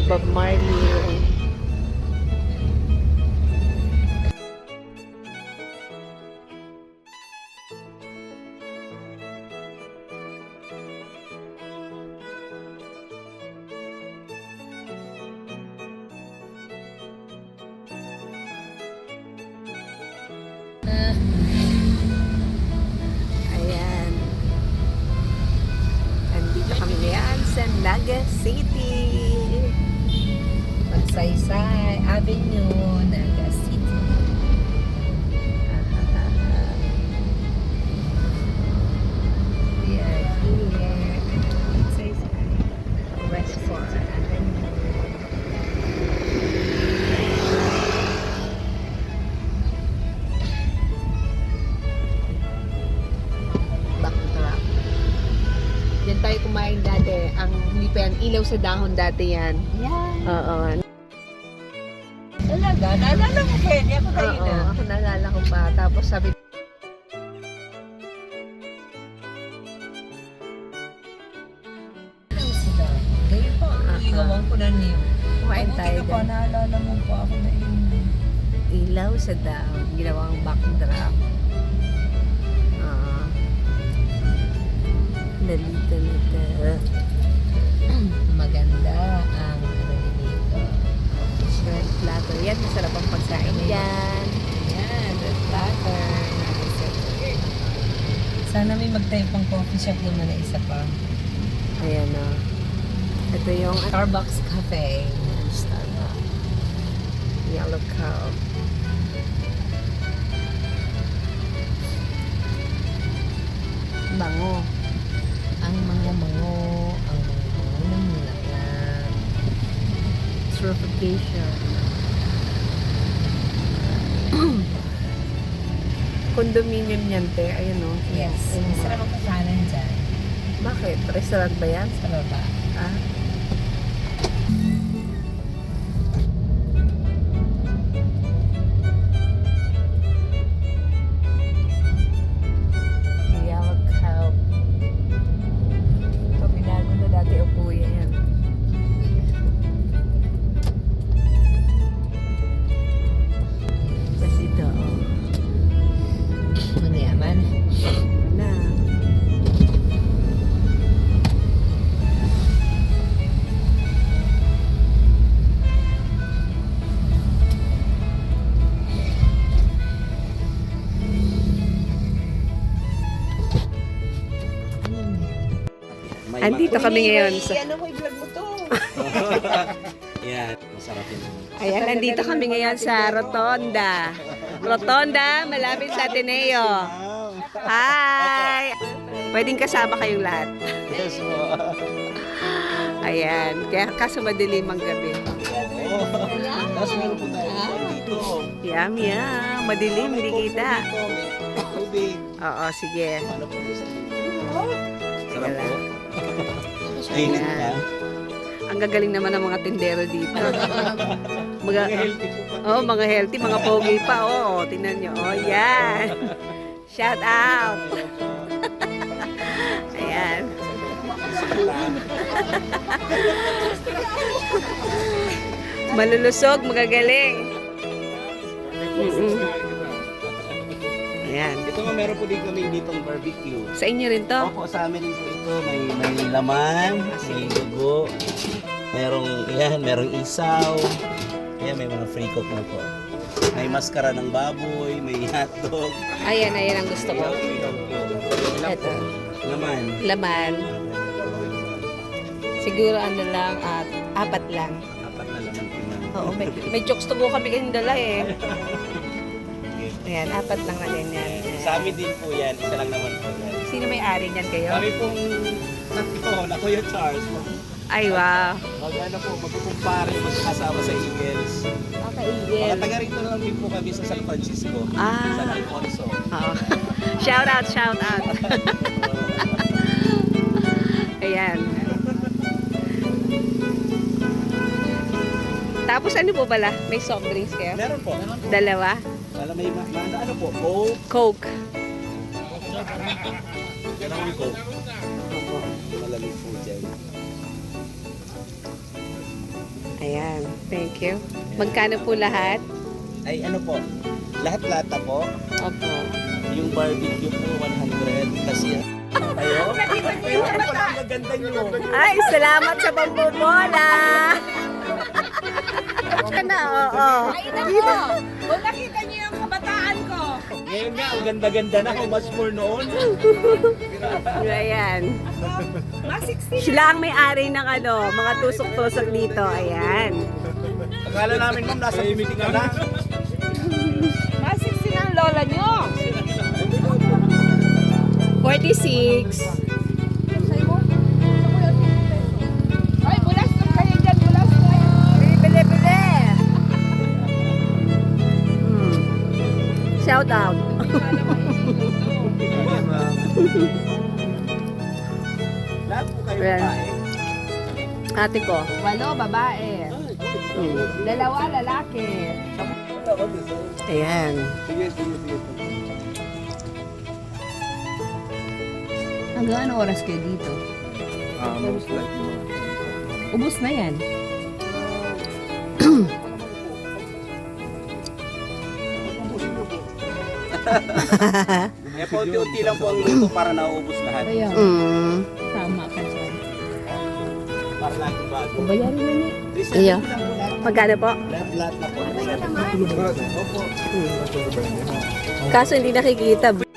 Bob Marley. Ayan. Andito kami ngayon sa Naga City. Magsaysay Avenue, Naga City. We are here. Magsaysay Westport Avenue. Backdrop. Diyan tayo kumain dati. Ang hindi pa yan, ilaw sa dahon dati yan. Yan. Oo. Talaga? Naalala mo, Kenny? Ako tayo Oo, na. ako naalala ko pa. Tapos sabi Ano sila? Ngayon pa, iligawan ko na niyo. kumain Mabuti tayo ka pa, dyan. naalala mo pa ako na yun. Ilaw sa dahon. Ginawang backdrop. Nalito nito. Maganda ang ano dito. Shrimp platter. Yan, masarap ang pagkain dyan. Yan, shrimp platter. Sana may magtayo pang coffee shop naman na isa pa. Ayan o. Ito yung Starbucks Cafe. Yan, Starbucks. Yellow cow. Bango. Ang mango-mango, ang mango ng nilakyan. Certification. Condominium yan, te. Ayan o. Yes. Masarap ang kakanan dyan. Bakit? Restaurant ba yan? Sa baba. Ah? Yellow cow. Ito, binago na dati upo yan. Tapos ito, oh. Ano yaman? Wala. Andito kami ngayon sa... Ano ko i-vlog mo to? Yan, masarap yun. Ayan, nandito kami ngayon sa Rotonda. Rotonda, malapit sa Ateneo. Hi! Pwedeng kasama kayong lahat. Yes po. Ayan, kaya kaso madilim ang gabi. Oo. Tapos meron po tayo dito. Yum, yum. Madilim, hindi kita. May tubig. Oo, sige. Ano po gusto niyo? Sarap po. Mainit Ayan. pa. Ang gagaling naman ng mga tindero dito. Mga healthy po pa. Oh, mga healthy, mga pogi pa. Oh, tingnan nyo. Oh, yan. Shout out. Ayan. Malulusog, magagaling. Ayan. Ito nga meron po din kami ditong barbecue. Sa inyo rin to? Opo, sa amin din po ito. May laman, may dugo. Merong isaw. Ayan, may mga free cook na po. May maskara ng baboy, may hotdog. Ayan, ayan ang gusto ko. Ito. Laman. Laman. Siguro ano lang, apat lang. Apat na laman po na. Oo, may jokes to go kami kayong dala eh. Ayan, apat lang na ganyan. Sa amin din po yan. Isa lang naman po yan. Sino may ari niyan kayo? Kami pong tatlo na Kuya Charles. Ay, wow. Ano po, magkukumpare magkakasama sa Eagles. Okay, Mga Eagle. taga rito na lang din po kami sa San Francisco. Ah. San Alfonso. Oo. Shout out, shout out. Ayan. Tapos ano po pala? May soft drinks kayo? Meron po. Dalawa? Wala may ano po, Coke. Coke. Meron Coke. Malamig po dyan. Ayan, thank you. Magkano po lahat? Ay ano po, lahat-lahat na po. Opo. Yung barbecue po, 100. Kasi, ayo. Pero pala ang gaganda nyo. Ay, salamat sa pambobola! Ka na, oo. Ay, nako! Kung nakita niyo yung kabataan ko. Ngayon nga, ang ganda-ganda na. How much more noon? Ayan. Mga 16. Sila ang may-ari ng mga tusok-tusok dito. Ayan. Akala namin, ma'am, nasa meeting ka na. Mga 16 ang lola niyo. 46. Ay, bulas na kayo dyan, bulas na. Bili-bili! Shout out. Lahat po kayo Ayan. babae. Ate ko. 8 babae. 2 lalaki. Ayan. Hanggang ano oras kayo dito? Ubus na yan. Eh, paunti-unti lang po ang luto para nauubos lahat. Kaya, tama ka dyan. Para lagi bago. Bayarin na ni. Iyo. Magkano po? Lahat-lahat na po. Opo. Kaso hindi nakikita.